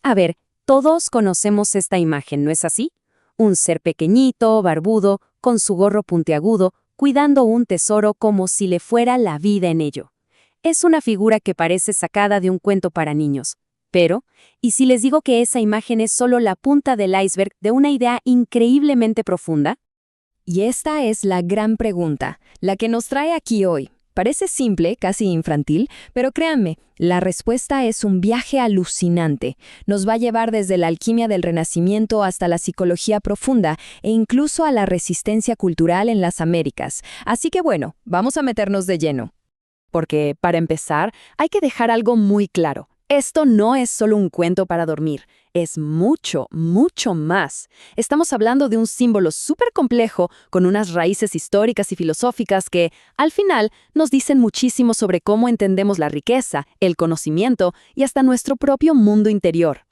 A ver, todos conocemos esta imagen, ¿no es así? Un ser pequeñito, barbudo, con su gorro puntiagudo, cuidando un tesoro como si le fuera la vida en ello. Es una figura que parece sacada de un cuento para niños. Pero, ¿y si les digo que esa imagen es solo la punta del iceberg de una idea increíblemente profunda? Y esta es la gran pregunta, la que nos trae aquí hoy. Parece simple, casi infantil, pero créanme, la respuesta es un viaje alucinante. Nos va a llevar desde la alquimia del Renacimiento hasta la psicología profunda e incluso a la resistencia cultural en las Américas. Así que bueno, vamos a meternos de lleno. Porque, para empezar, hay que dejar algo muy claro. Esto no es solo un cuento para dormir, es mucho, mucho más. Estamos hablando de un símbolo súper complejo, con unas raíces históricas y filosóficas que, al final, nos dicen muchísimo sobre cómo entendemos la riqueza, el conocimiento y hasta nuestro propio mundo interior.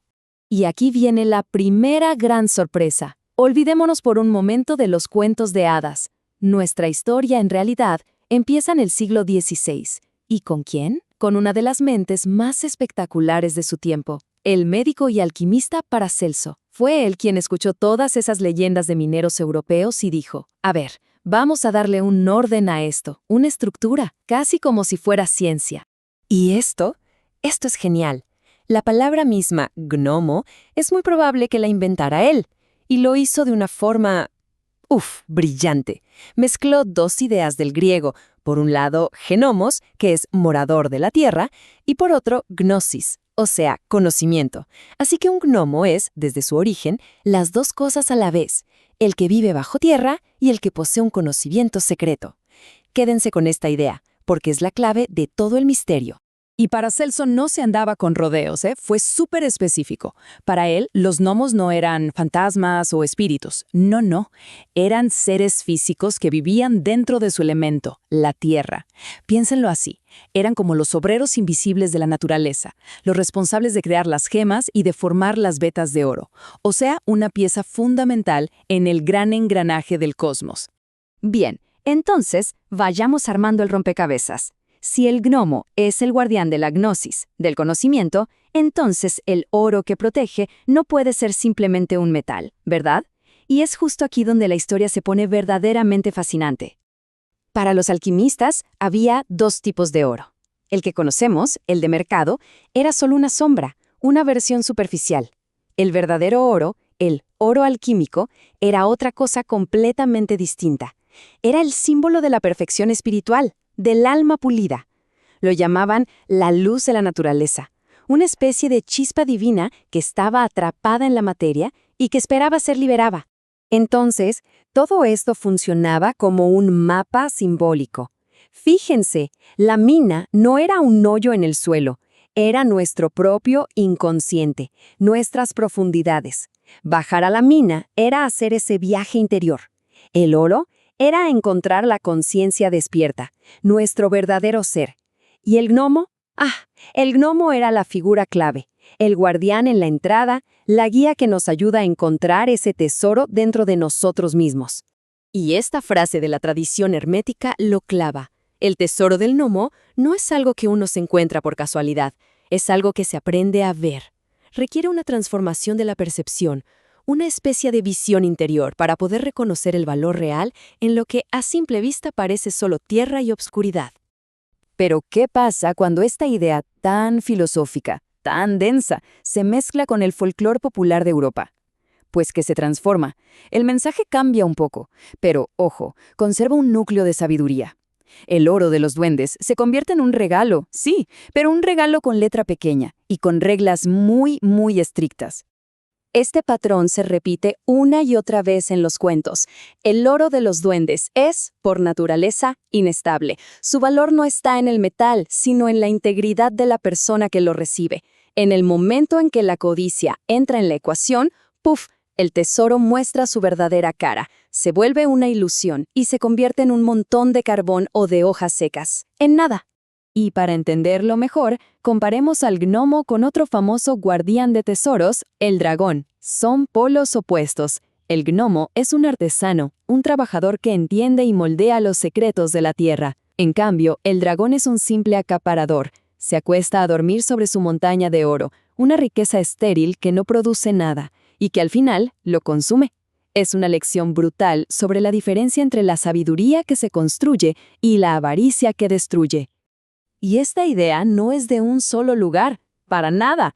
Y aquí viene la primera gran sorpresa. Olvidémonos por un momento de los cuentos de hadas. Nuestra historia, en realidad, empieza en el siglo XVI. ¿Y con quién? Con una de las mentes más espectaculares de su tiempo, el médico y alquimista Paracelso. Fue él quien escuchó todas esas leyendas de mineros europeos y dijo, a ver, vamos a darle un orden a esto, una estructura, casi como si fuera ciencia. Y esto es genial. La palabra misma, gnomo, es muy probable que la inventara él, y lo hizo de una forma, brillante. Mezcló dos ideas del griego, por un lado, genomos, que es morador de la tierra, y por otro, gnosis, o sea, conocimiento. Así que un gnomo es, desde su origen, las dos cosas a la vez, el que vive bajo tierra y el que posee un conocimiento secreto. Quédense con esta idea, porque es la clave de todo el misterio. Y Paracelso no se andaba con rodeos, fue súper específico. Para él, los gnomos no eran fantasmas o espíritus. No. Eran seres físicos que vivían dentro de su elemento, la tierra. Piénsenlo así. Eran como los obreros invisibles de la naturaleza, los responsables de crear las gemas y de formar las vetas de oro. O sea, una pieza fundamental en el gran engranaje del cosmos. Bien, entonces, vayamos armando el rompecabezas. Si el gnomo es el guardián de la gnosis, del conocimiento, entonces el oro que protege no puede ser simplemente un metal, ¿verdad? Y es justo aquí donde la historia se pone verdaderamente fascinante. Para los alquimistas había dos tipos de oro. El que conocemos, el de mercado, era solo una sombra, una versión superficial. El verdadero oro, el oro alquímico, era otra cosa completamente distinta. Era el símbolo de la perfección espiritual, del alma pulida. Lo llamaban la luz de la naturaleza, una especie de chispa divina que estaba atrapada en la materia y que esperaba ser liberada. Entonces, todo esto funcionaba como un mapa simbólico. Fíjense, la mina no era un hoyo en el suelo, era nuestro propio inconsciente, nuestras profundidades. Bajar a la mina era hacer ese viaje interior. El oro era encontrar la conciencia despierta, nuestro verdadero ser. ¿Y el gnomo? El gnomo era la figura clave, el guardián en la entrada, la guía que nos ayuda a encontrar ese tesoro dentro de nosotros mismos. Y esta frase de la tradición hermética lo clava. El tesoro del gnomo no es algo que uno se encuentra por casualidad, es algo que se aprende a ver. Requiere una transformación de la percepción, una especie de visión interior para poder reconocer el valor real en lo que a simple vista parece solo tierra y obscuridad. Pero, ¿qué pasa cuando esta idea tan filosófica, tan densa, se mezcla con el folclore popular de Europa? Pues que se transforma. El mensaje cambia un poco, pero, ojo, conserva un núcleo de sabiduría. El oro de los duendes se convierte en un regalo, sí, pero un regalo con letra pequeña y con reglas muy, muy estrictas. Este patrón se repite una y otra vez en los cuentos. El oro de los duendes es, por naturaleza, inestable. Su valor no está en el metal, sino en la integridad de la persona que lo recibe. En el momento en que la codicia entra en la ecuación, ¡puf!, el tesoro muestra su verdadera cara. Se vuelve una ilusión y se convierte en un montón de carbón o de hojas secas. En nada. Y para entenderlo mejor, comparemos al gnomo con otro famoso guardián de tesoros, el dragón. Son polos opuestos. El gnomo es un artesano, un trabajador que entiende y moldea los secretos de la tierra. En cambio, el dragón es un simple acaparador. Se acuesta a dormir sobre su montaña de oro, una riqueza estéril que no produce nada y que al final lo consume. Es una lección brutal sobre la diferencia entre la sabiduría que se construye y la avaricia que destruye. Y esta idea no es de un solo lugar, para nada.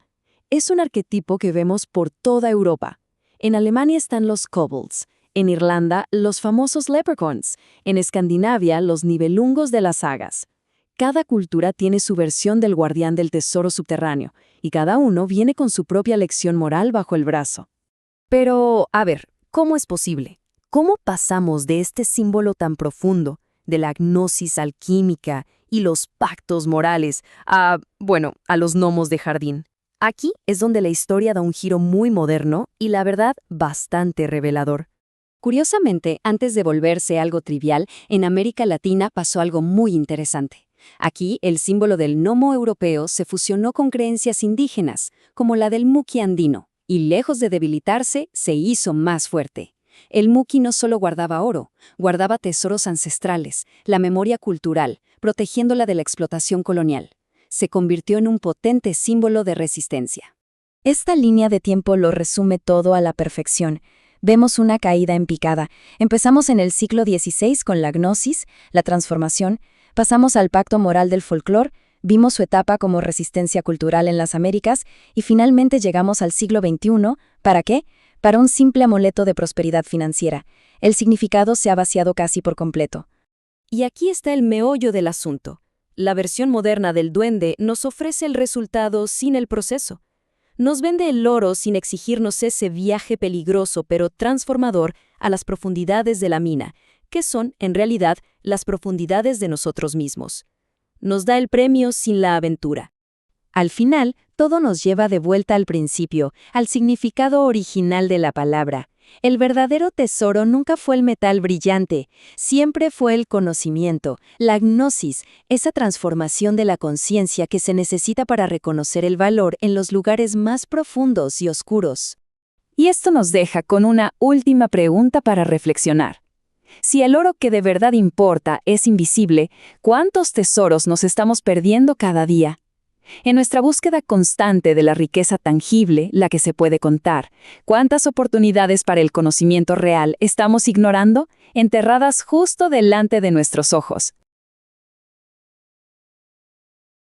Es un arquetipo que vemos por toda Europa. En Alemania están los kobolds, en Irlanda los famosos leprechauns, en Escandinavia los nibelungos de las sagas. Cada cultura tiene su versión del guardián del tesoro subterráneo, y cada uno viene con su propia lección moral bajo el brazo. Pero, a ver, ¿cómo es posible? ¿Cómo pasamos de este símbolo tan profundo, de la gnosis alquímica y los pactos morales, a los gnomos de jardín? Aquí es donde la historia da un giro muy moderno y, la verdad, bastante revelador. Curiosamente, antes de volverse algo trivial, en América Latina pasó algo muy interesante. Aquí, el símbolo del gnomo europeo se fusionó con creencias indígenas, como la del muqui andino, y lejos de debilitarse, se hizo más fuerte. El muqui no solo guardaba oro, guardaba tesoros ancestrales, la memoria cultural, protegiéndola de la explotación colonial. Se convirtió en un potente símbolo de resistencia. Esta línea de tiempo lo resume todo a la perfección. Vemos una caída en picada. Empezamos en el siglo XVI con la gnosis, la transformación, pasamos al pacto moral del folclore, vimos su etapa como resistencia cultural en las Américas y finalmente llegamos al siglo XXI. ¿Para qué? Para un simple amuleto de prosperidad financiera. El significado se ha vaciado casi por completo. Y aquí está el meollo del asunto. La versión moderna del duende nos ofrece el resultado sin el proceso. Nos vende el oro sin exigirnos ese viaje peligroso pero transformador a las profundidades de la mina, que son, en realidad, las profundidades de nosotros mismos. Nos da el premio sin la aventura. Al final, todo nos lleva de vuelta al principio, al significado original de la palabra. El verdadero tesoro nunca fue el metal brillante, siempre fue el conocimiento, la gnosis, esa transformación de la conciencia que se necesita para reconocer el valor en los lugares más profundos y oscuros. Y esto nos deja con una última pregunta para reflexionar. Si el oro que de verdad importa es invisible, ¿cuántos tesoros nos estamos perdiendo cada día? En nuestra búsqueda constante de la riqueza tangible, la que se puede contar, ¿cuántas oportunidades para el conocimiento real estamos ignorando, enterradas justo delante de nuestros ojos?